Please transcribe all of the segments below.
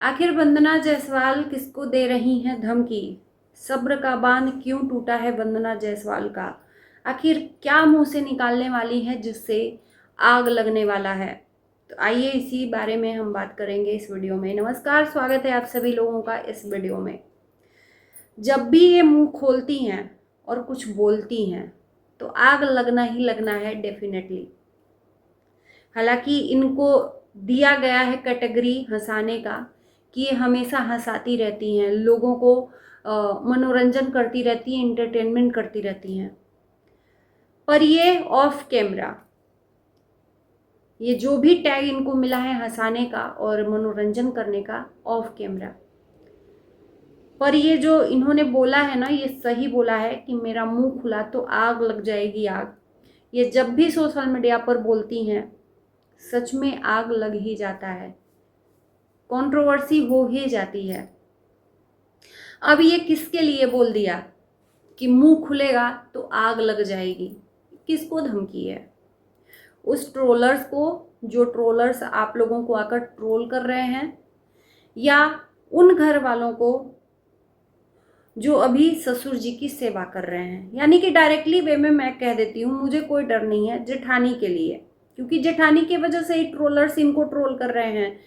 आखिर वंदना जायसवाल किसको दे रही हैं धमकी? सब्र का बांध क्यों टूटा है वंदना जायसवाल का? आखिर क्या मुंह से निकालने वाली है जिससे आग लगने वाला है? तो आइए इसी बारे में हम बात करेंगे इस वीडियो में। नमस्कार, स्वागत है आप सभी लोगों का इस वीडियो में। जब भी ये मुंह खोलती हैं और कुछ बोलती हैं तो आग लगना ही लगना है डेफिनेटली। हालांकि इनको दिया गया है कैटेगरी हंसाने का कि ये हमेशा हंसाती रहती हैं, लोगों को मनोरंजन करती रहती हैं, एंटरटेनमेंट करती रहती हैं। पर ये ऑफ कैमरा, ये जो भी टैग इनको मिला है हंसाने का और मनोरंजन करने का, ऑफ कैमरा। पर ये जो इन्होंने बोला है ना, ये सही बोला है कि मेरा मुंह खुला तो आग लग जाएगी आग। ये जब भी सोशल मीडिया पर बोलती हैं सच में आग लग ही जाता है, कंट्रोवर्सी हो ही जाती है। अब ये किसके लिए बोल दिया कि मुंह खुलेगा तो आग लग जाएगी? किसको धमकी है? उस ट्रोलर्स को, जो ट्रोलर्स आप लोगों को आकर ट्रोल कर रहे हैं, या उन घर वालों को जो अभी ससुर जी की सेवा कर रहे हैं? यानी कि डायरेक्टली वे में मैं कह देती हूँ, मुझे कोई डर नहीं है जेठानी के लिए, क्योंकि जेठानी की वजह से ही ट्रोलर्स इनको ट्रोल कर रहे हैं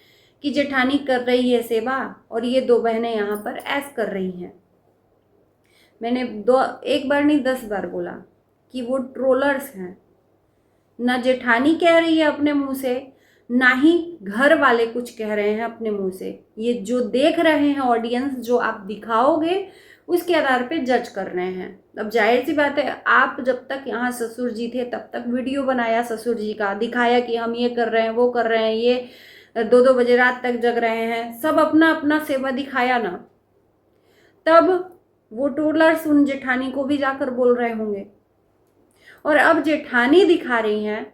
कि जेठानी कर रही है सेवा और ये दो बहनें यहाँ पर ऐश कर रही हैं। मैंने एक बार नहीं 10 बार बोला कि वो ट्रोलर्स हैं। ना जेठानी कह रही है अपने मुंह से, ना ही घर वाले कुछ कह रहे हैं अपने मुंह से। ये जो देख रहे हैं ऑडियंस, जो आप दिखाओगे उसके आधार पे जज कर रहे हैं। अब जाहिर सी बात है, आप जब तक यहाँ ससुर जी थे तब तक वीडियो बनाया ससुर जी का, दिखाया कि हम ये कर रहे हैं, वो कर रहे हैं, ये 2-2 बजे रात तक जग रहे हैं, सब अपना अपना सेवा दिखाया ना। तब वो ट्रोलर्स उन जेठानी को भी जाकर बोल रहे होंगे। और अब जेठानी दिखा रही हैं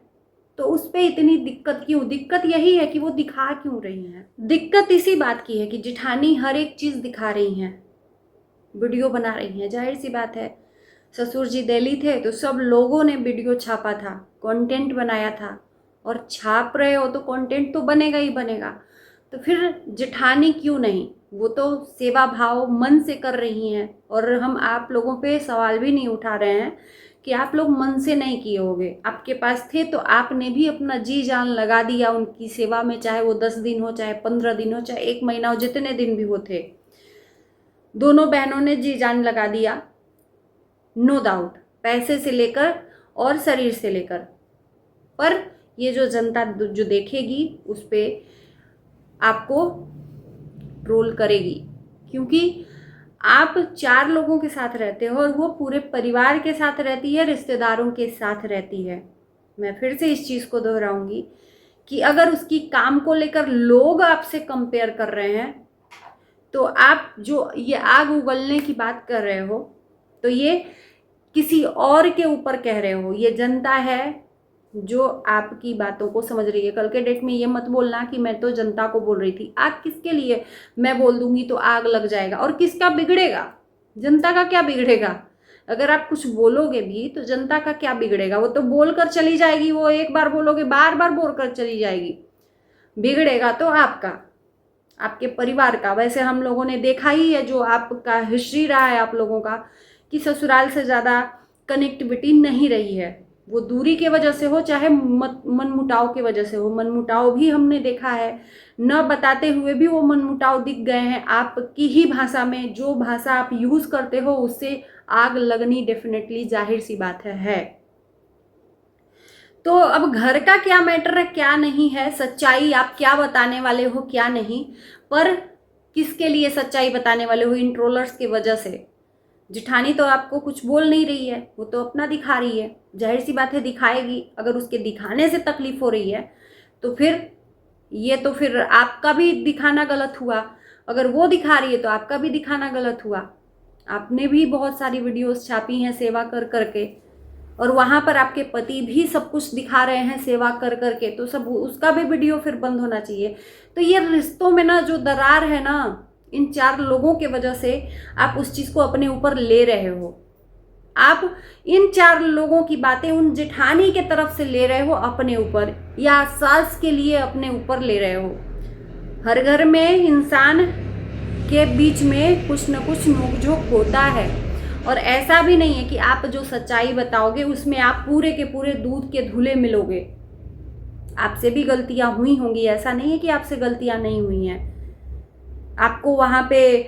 तो उस पर इतनी दिक्कत क्यों? दिक्कत यही है कि वो दिखा क्यों रही हैं। दिक्कत इसी बात की है कि जेठानी हर एक चीज़ दिखा रही हैं, वीडियो बना रही हैं। जाहिर सी बात है, ससुर जी दिल्ली थे तो सब लोगों ने वीडियो छापा था, कंटेंट बनाया था, और छाप रहे हो तो कंटेंट तो बनेगा ही बनेगा। तो फिर जेठानी क्यों नहीं? वो तो सेवा भाव मन से कर रही हैं। और हम आप लोगों पे सवाल भी नहीं उठा रहे हैं कि आप लोग मन से नहीं किए होगे। आपके पास थे तो आपने भी अपना जी जान लगा दिया उनकी सेवा में, चाहे वो 10 दिन हो, चाहे 15 दिन हो, चाहे 1 महीना हो, जितने दिन भी वो थे। दोनों बहनों ने जी जान लगा दिया, नो डाउट, पैसे से लेकर और शरीर से लेकर। पर ये जो जनता जो देखेगी उस पर आपको ट्रोल करेगी, क्योंकि आप 4 लोगों के साथ रहते हो और वो पूरे परिवार के साथ रहती है, रिश्तेदारों के साथ रहती है। मैं फिर से इस चीज़ को दोहराऊंगी कि अगर उसकी काम को लेकर लोग आपसे कंपेयर कर रहे हैं तो आप जो ये आग उगलने की बात कर रहे हो तो ये किसी और के ऊपर कह रहे हो। ये जनता है जो आपकी बातों को समझ रही है। कल के डेट में ये मत बोलना कि मैं तो जनता को बोल रही थी। आग किसके लिए? मैं बोल दूंगी तो आग लग जाएगा, और किसका बिगड़ेगा? जनता का क्या बिगड़ेगा? अगर आप कुछ बोलोगे भी तो जनता का क्या बिगड़ेगा? वो तो बोल कर चली जाएगी, वो एक बार बोलोगे बार बार बोल कर चली जाएगी। बिगड़ेगा तो आपका, आपके परिवार का। वैसे हम लोगों ने देखा ही है, जो आपका हिस्ट्री रहा है आप लोगों का, कि ससुराल से ज़्यादा कनेक्टिविटी नहीं रही है। वो दूरी के वजह से हो, चाहे मनमुटाव की वजह से हो। मनमुटाव भी हमने देखा है, न बताते हुए भी वो मनमुटाव दिख गए हैं। आपकी ही भाषा में, जो भाषा आप यूज़ करते हो उससे आग लगनी डेफिनेटली जाहिर सी बात है। तो अब घर का क्या मैटर है, क्या नहीं है, सच्चाई आप क्या बताने वाले हो, क्या नहीं। पर किसके लिए सच्चाई बताने वाले हो? इन ट्रोलर्स की वजह से। जेठानी तो आपको कुछ बोल नहीं रही है, वो तो अपना दिखा रही है। जाहिर सी बात है दिखाएगी। अगर उसके दिखाने से तकलीफ हो रही है तो फिर ये तो फिर आपका भी दिखाना गलत हुआ। अगर वो दिखा रही है तो आपका भी दिखाना गलत हुआ। आपने भी बहुत सारी वीडियोस छापी हैं सेवा कर करके, और वहाँ पर आपके पति भी सब कुछ दिखा रहे हैं सेवा कर करके, तो सब उसका भी वीडियो फिर बंद होना चाहिए। तो ये रिश्तों में ना जो दरार है ना, इन 4 लोगों के वजह से आप उस चीज़ को अपने ऊपर ले रहे हो। आप इन 4 लोगों की बातें उन जेठानी के तरफ से ले रहे हो अपने ऊपर, या सास के लिए अपने ऊपर ले रहे हो। हर घर में इंसान के बीच में कुछ न कुछ नोकझोंक होता है, और ऐसा भी नहीं है कि आप जो सच्चाई बताओगे उसमें आप पूरे के पूरे दूध के धुले मिलोगे। आपसे भी गलतियां हुई होंगी, ऐसा नहीं है कि आपसे गलतियां नहीं हुई हैं। आपको वहाँ पे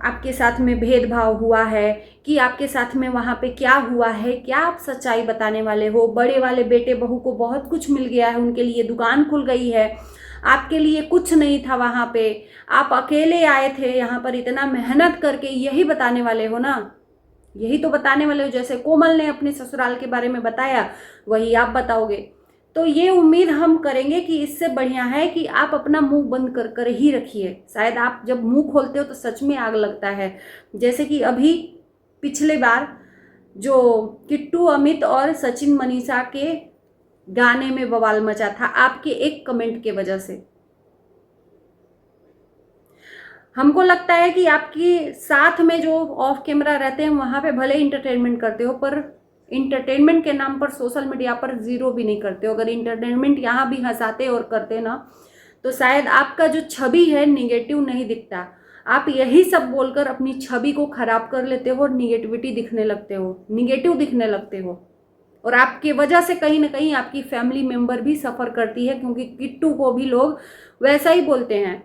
आपके साथ में भेदभाव हुआ है कि आपके साथ में वहाँ पे क्या हुआ है, क्या आप सच्चाई बताने वाले हो? बड़े वाले बेटे बहू को बहुत कुछ मिल गया है, उनके लिए दुकान खुल गई है, आपके लिए कुछ नहीं था वहाँ पे, आप अकेले आए थे यहाँ पर इतना मेहनत करके, यही बताने वाले हो ना? यही तो बताने वाले हो। जैसे कोमल ने अपने ससुराल के बारे में बताया, वही आप बताओगे। तो ये उम्मीद हम करेंगे कि इससे बढ़िया है कि आप अपना मुंह बंद कर कर ही रखिए। शायद आप जब मुंह खोलते हो तो सच में आग लगता है। जैसे कि अभी पिछले बार जो किट्टू अमित और सचिन मनीषा के गाने में बवाल मचा था आपके एक कमेंट के वजह से। हमको लगता है कि आपके साथ में जो ऑफ कैमरा रहते हैं वहां पे भले इंटरटेनमेंट करते हो, पर इंटरटेनमेंट के नाम पर सोशल मीडिया पर जीरो भी नहीं करते हो। अगर इंटरटेनमेंट यहाँ भी हंसाते और करते ना, तो शायद आपका जो छवि है निगेटिव नहीं दिखता। आप यही सब बोलकर अपनी छवि को खराब कर लेते हो और निगेटिविटी दिखने लगते हो, निगेटिव दिखने लगते हो। और आपकी वजह से कहीं ना कहीं आपकी फैमिली मेंबर भी सफ़र करती है, क्योंकि किट्टू को भी लोग वैसा ही बोलते हैं।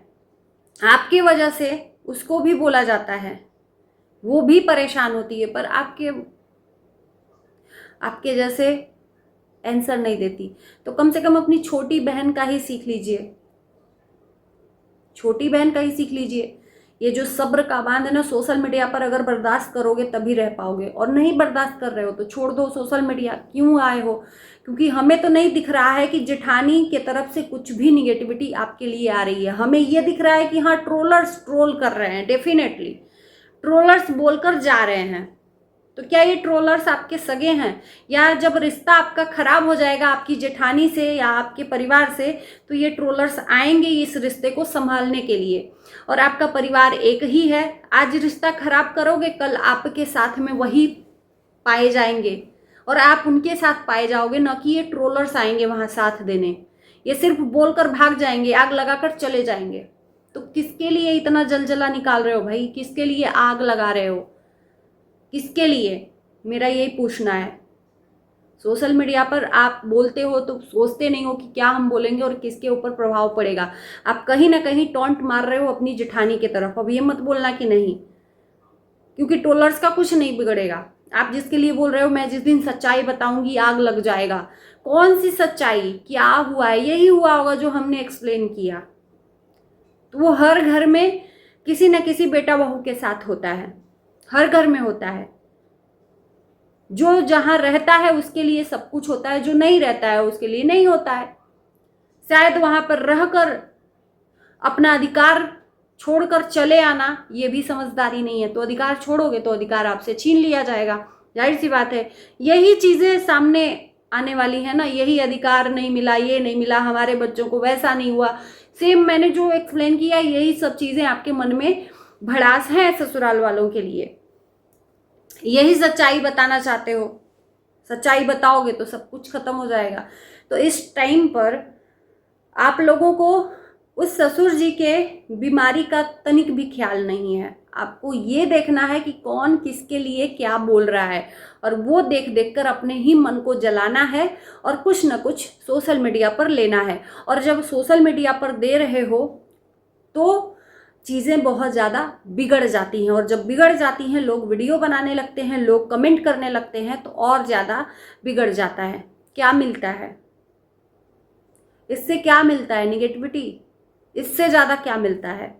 आपकी वजह से उसको भी बोला जाता है, वो भी परेशान होती है, पर आपके जैसे आंसर नहीं देती। तो कम से कम अपनी छोटी बहन का ही सीख लीजिए, छोटी बहन का ही सीख लीजिए। ये जो सब्र का बांध है ना, सोशल मीडिया पर अगर बर्दाश्त करोगे तभी रह पाओगे, और नहीं बर्दाश्त कर रहे हो तो छोड़ दो सोशल मीडिया। क्यों आए हो? क्योंकि हमें तो नहीं दिख रहा है कि जेठानी के तरफ से कुछ भी निगेटिविटी आपके लिए आ रही है। हमें ये दिख रहा है कि हाँ, ट्रोलर्स ट्रोल कर रहे हैं, डेफिनेटली ट्रोलर्स बोलकर जा रहे हैं। तो क्या ये ट्रोलर्स आपके सगे हैं? या जब रिश्ता आपका खराब हो जाएगा आपकी जेठानी से या आपके परिवार से, तो ये ट्रोलर्स आएंगे इस रिश्ते को संभालने के लिए। और आपका परिवार एक ही है, आज रिश्ता खराब करोगे, कल आपके साथ में वही पाए जाएंगे और आप उनके साथ पाए जाओगे, न कि ये ट्रोलर्स आएंगे वहाँ साथ देने। ये सिर्फ बोलकर भाग जाएंगे, आग लगाकर चले जाएंगे। तो किसके लिए इतना जलजला निकाल रहे हो भाई? किसके लिए आग लगा रहे हो? किसके लिए? मेरा यही पूछना है। सोशल मीडिया पर आप बोलते हो तो सोचते नहीं हो कि क्या हम बोलेंगे और किसके ऊपर प्रभाव पड़ेगा। आप कहीं ना कहीं टॉन्ट मार रहे हो अपनी जेठानी की तरफ। अब ये मत बोलना कि नहीं, क्योंकि ट्रोलर्स का कुछ नहीं बिगड़ेगा। आप जिसके लिए बोल रहे हो मैं जिस दिन सच्चाई बताऊंगी आग लग जाएगा। कौन सी सच्चाई? क्या हुआ है? यही हुआ होगा जो हमने एक्सप्लेन किया। तो वो हर घर में किसी न किसी बेटा बहू के साथ होता है, हर घर में होता है। जो जहां रहता है उसके लिए सब कुछ होता है, जो नहीं रहता है उसके लिए नहीं होता है। शायद वहां पर रहकर अपना अधिकार छोड़कर चले आना ये भी समझदारी नहीं है। तो अधिकार छोड़ोगे तो अधिकार आपसे छीन लिया जाएगा, जाहिर सी बात है। यही चीजें सामने आने वाली है ना, यही अधिकार नहीं मिला, ये नहीं मिला, हमारे बच्चों को वैसा नहीं हुआ। सेम मैंने जो एक्सप्लेन किया, यही सब चीजें आपके मन में भड़ास है ससुराल वालों के लिए। यही सच्चाई बताना चाहते हो। सच्चाई बताओगे तो सब कुछ खत्म हो जाएगा। तो इस टाइम पर आप लोगों को उस ससुर जी के बीमारी का तनिक भी ख्याल नहीं है। आपको ये देखना है कि कौन किसके लिए क्या बोल रहा है, और वो देख देख कर अपने ही मन को जलाना है और कुछ न कुछ सोशल मीडिया पर लेना है। और जब सोशल मीडिया पर दे रहे हो तो चीज़ें बहुत ज़्यादा बिगड़ जाती हैं, और जब बिगड़ जाती हैं लोग वीडियो बनाने लगते हैं, लोग कमेंट करने लगते हैं, तो और ज़्यादा बिगड़ जाता है। क्या मिलता है इससे? क्या मिलता है? निगेटिविटी। इससे ज़्यादा क्या मिलता है?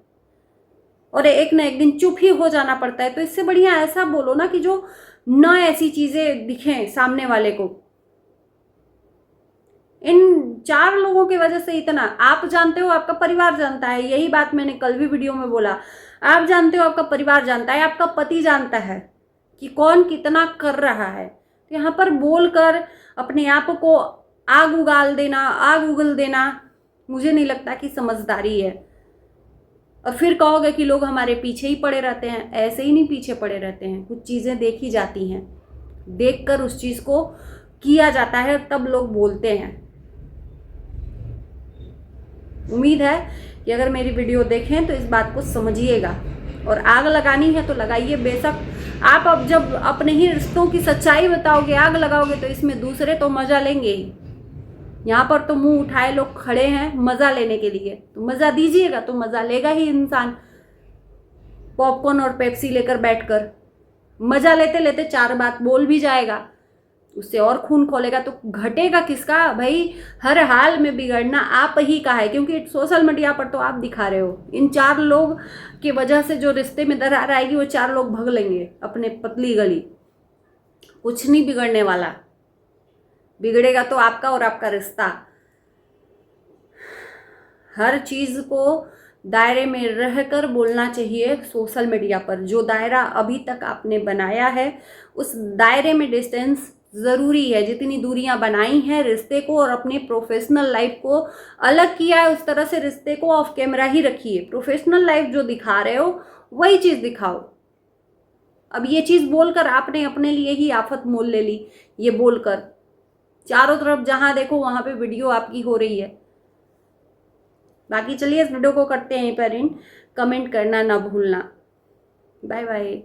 और एक न एक दिन चुप ही हो जाना पड़ता है। तो इससे बढ़िया ऐसा बोलो ना कि जो न ऐसी चीज़ें दिखें सामने वाले को। इन 4 लोगों की वजह से इतना, आप जानते हो, आपका परिवार जानता है। यही बात मैंने कल भी वीडियो में बोला। आप जानते हो, आपका परिवार जानता है, आपका पति जानता है कि कौन कितना कर रहा है। तो यहाँ पर बोलकर अपने आप को आग उगाल देना, आग उगल देना, मुझे नहीं लगता कि समझदारी है। और फिर कहोगे कि लोग हमारे पीछे ही पड़े रहते हैं। ऐसे ही नहीं पीछे पड़े रहते हैं, कुछ चीज़ें देखी जाती हैं, देखकर उस चीज़ को किया जाता है, तब लोग बोलते हैं। उम्मीद है कि अगर मेरी वीडियो देखें तो इस बात को समझिएगा। और आग लगानी है तो लगाइए बेशक। आप अब जब अपने ही रिश्तों की सच्चाई बताओगे, आग लगाओगे, तो इसमें दूसरे तो मजा लेंगे ही। यहाँ पर तो मुंह उठाए लोग खड़े हैं मजा लेने के लिए, तो मजा दीजिएगा तो मजा लेगा ही इंसान। पॉपकॉर्न और पेप्सी लेकर बैठकर मजा लेते लेते 4 बात बोल भी जाएगा, उससे और खून खोलेगा तो घटेगा किसका भाई। हर हाल में बिगड़ना आप ही का है, क्योंकि सोशल मीडिया पर तो आप दिखा रहे हो। इन 4 लोग की वजह से जो रिश्ते में दरार आएगी वो 4 लोग भग लेंगे अपने पतली गली। कुछ नहीं बिगड़ने वाला, बिगड़ेगा तो आपका और आपका रिश्ता। हर चीज को दायरे में रहकर बोलना चाहिए सोशल मीडिया पर। जो दायरा अभी तक आपने बनाया है उस दायरे में डिस्टेंस ज़रूरी है। जितनी दूरियां बनाई हैं रिश्ते को और अपने प्रोफेशनल लाइफ को अलग किया है, उस तरह से रिश्ते को ऑफ कैमरा ही रखिए। प्रोफेशनल लाइफ जो दिखा रहे हो वही चीज़ दिखाओ। अब ये चीज़ बोलकर आपने अपने लिए ही आफत मोल ले ली। ये बोलकर चारों तरफ जहां देखो वहां पे वीडियो आपकी हो रही है। बाकी चलिए इस वीडियो को करते हैं यहीं पर एंड। कमेंट करना ना भूलना। Bye bye.